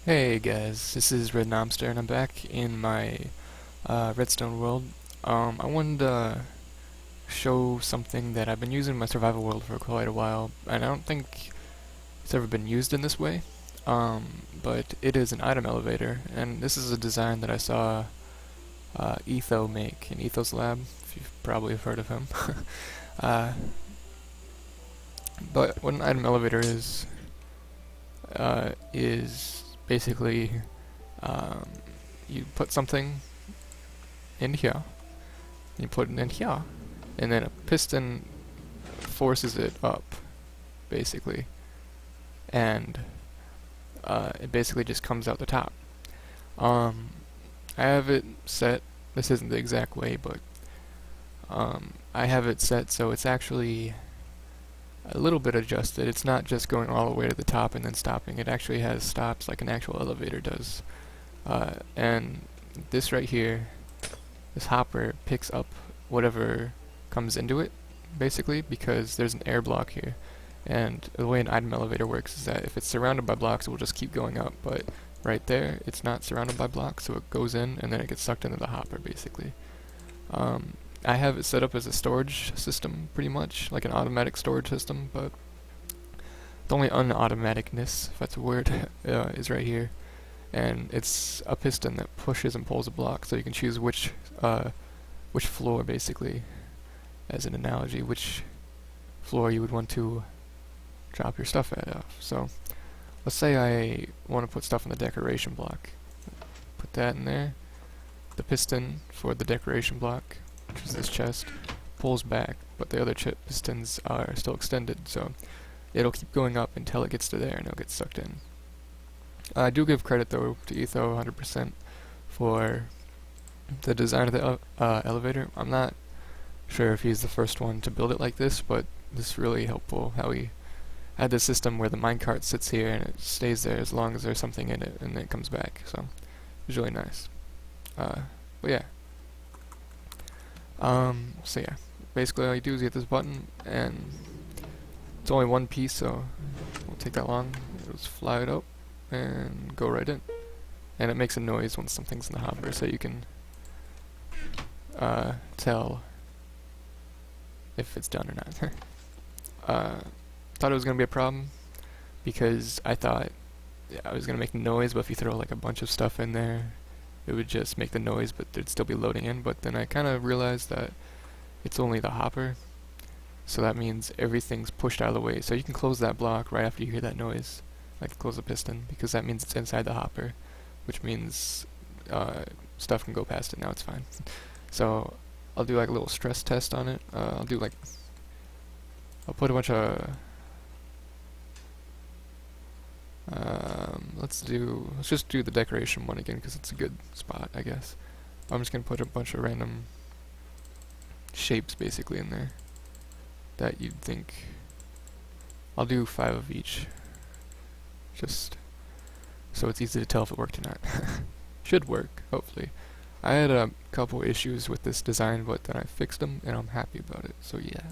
Hey guys, this is Red Nomster and I'm back in my Redstone world. I wanted to show something that I've been using in my survival world for quite a while, and I don't think it's ever been used in this way. But it is an item elevator, and this is a design that I saw Etho make in Etho's lab, if you've probably heard of him. uh, but what an item elevator is basically um, you put something in here, you put it in here, and then a piston forces it up, basically, and it basically just comes out the top. Um, I have it set, this isn't the exact way, but I have it set so it's actually a little bit adjusted. It's not just going all the way to the top and then stopping. It actually has stops like an actual elevator does. And this right here, this hopper picks up whatever comes into it, basically, because there's an air block here. And the way an item elevator works is that if it's surrounded by blocks, it will just keep going up, but right there, it's not surrounded by blocks, so it goes in, and then it gets sucked into the hopper, basically. I have it set up as a storage system, pretty much, like an automatic storage system, but the only unautomaticness, if that's a word, is right here. And it's a piston that pushes and pulls a block, so you can choose which floor, basically, as an analogy, which floor you would want to drop your stuff at. So let's say I want to put stuff in the decoration block. Put that in there. The piston for the decoration block, which is this chest, pulls back, but the other pistons are still extended, so it'll keep going up until it gets to there and it'll get sucked in. I do give credit though to Etho 100% for the design of the elevator. I'm not sure if he's the first one to build it like this, but this is really helpful how he had this system where the minecart sits here and it stays there as long as there's something in it and then it comes back. So it's really nice. But yeah. So yeah, basically all you do is hit this button, and it's only one piece, so it won't take that long. It'll just fly it up and go right in. And it makes a noise when something's in the hopper, so you can tell if it's done or not. Thought it was gonna be a problem because I thought I was gonna make noise, but if you throw like a bunch of stuff in there, it would just make the noise, but it'd still be loading in. But then I kind of realized that it's only the hopper, so that means everything's pushed out of the way. So you can close that block right after you hear that noise, like close the piston, because that means it's inside the hopper, which means stuff can go past it. Now it's fine. So I'll do like a little stress test on it. I'll put a bunch of let's just do the decoration one again because it's a good spot, I guess. I'm just gonna put a bunch of random shapes basically in there that you'd think. I'll do 5 of each, just so it's easy to tell if it worked or not. Should work, hopefully. I had a couple issues with this design, but then I fixed them and I'm happy about it, so yeah.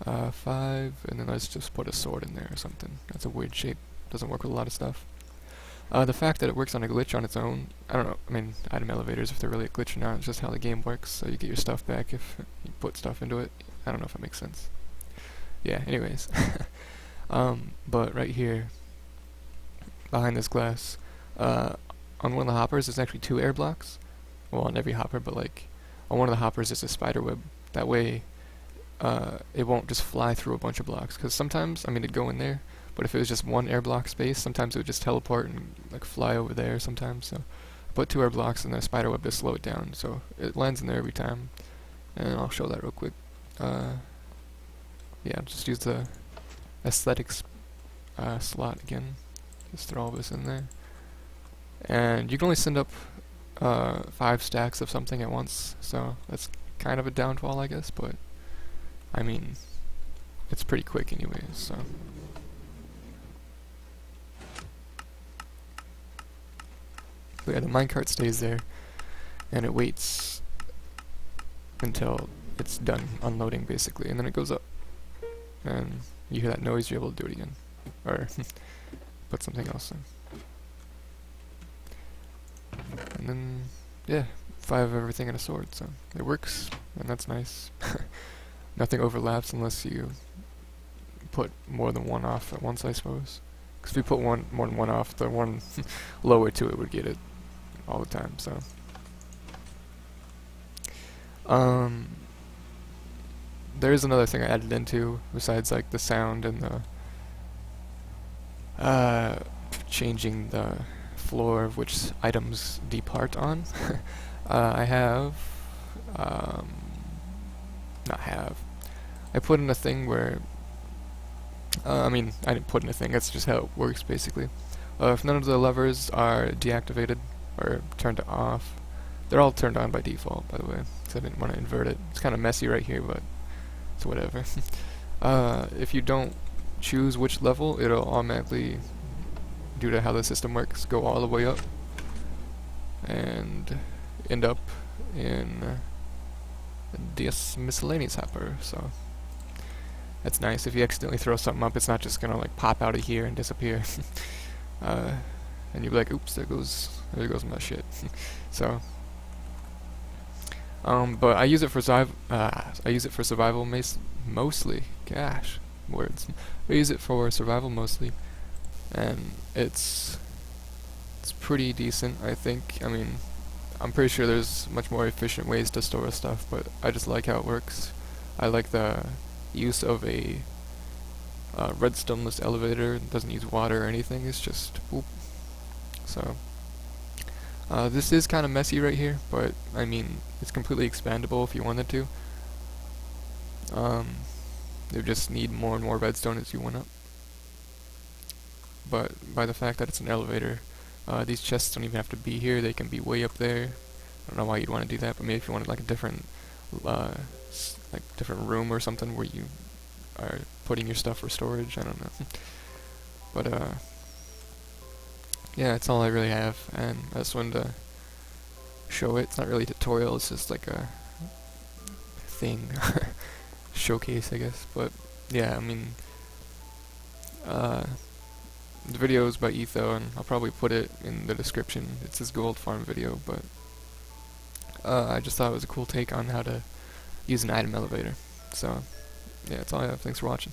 5, and then let's just put a sword in there or something. That's a weird shape. Doesn't work with a lot of stuff. The fact that it works on a glitch on its own, I don't know, I mean, item elevators, if they're really a glitch or not, it's just how the game works, so you get your stuff back if you put stuff into it. I don't know if it makes sense. Yeah, anyways. But right here, behind this glass, on one of the hoppers, there's actually 2 air blocks. Well, on every hopper, but like, on one of the hoppers, there's a spider web. That way, it won't just fly through a bunch of blocks, because sometimes, I mean, it'd go in there, but if it was just one air block space, sometimes it would just teleport and like fly over there sometimes. So I put 2 air blocks and then a spider web to slow it down, so it lands in there every time. And I'll show that real quick. Yeah, just use the aesthetics slot again. Just throw all this in there. And you can only send up 5 stacks of something at once, so that's kind of a downfall, I guess, but I mean, it's pretty quick anyways, so. But yeah, the minecart stays there, and it waits until it's done unloading, basically, and then it goes up. And you hear that noise, you're able to do it again. Or, put something else in. And then, yeah, 5 of everything in a sword, so it works, and that's nice. Nothing overlaps unless you put more than one off at once, I suppose. Because if you put more than one off, the one lower to it would get it all the time, so. There is another thing I added into, besides like the sound and the changing the floor of which items depart on. I have, not have. I put in a thing where, I mean, I didn't put in a thing, that's just how it works basically. If none of the levers are deactivated or turned off, they're all turned on by default, by the way, because I didn't want to invert it. It's kind of messy right here, but it's whatever. If you don't choose which level, it'll automatically, due to how the system works, go all the way up and end up in this miscellaneous hopper, so that's nice. If you accidentally throw something up, it's not just gonna like pop out of here and disappear. And you'll be like, oops, there goes my shit. So, but I use it for survival mostly. Gosh, words. I use it for survival mostly, and it's pretty decent, I think. I mean, I'm pretty sure there's much more efficient ways to store stuff, but I just like how it works. I like the use of a redstone-less elevator. It doesn't use water or anything, it's just whoop. So, this is kind of messy right here, but I mean, it's completely expandable if you wanted to. You just need more and more redstone as you went up. But by the fact that it's an elevator, these chests don't even have to be here, they can be way up there. I don't know why you'd want to do that, but maybe if you wanted like a different different room or something where you are putting your stuff for storage, I don't know. But yeah, that's all I really have, and I just wanted to show it. It's not really a tutorial, it's just like a thing, showcase, I guess. But yeah, I mean, the video is by Etho, and I'll probably put it in the description. It's his gold farm video, but I just thought it was a cool take on how to use an item elevator. So yeah, that's all I have. Thanks for watching.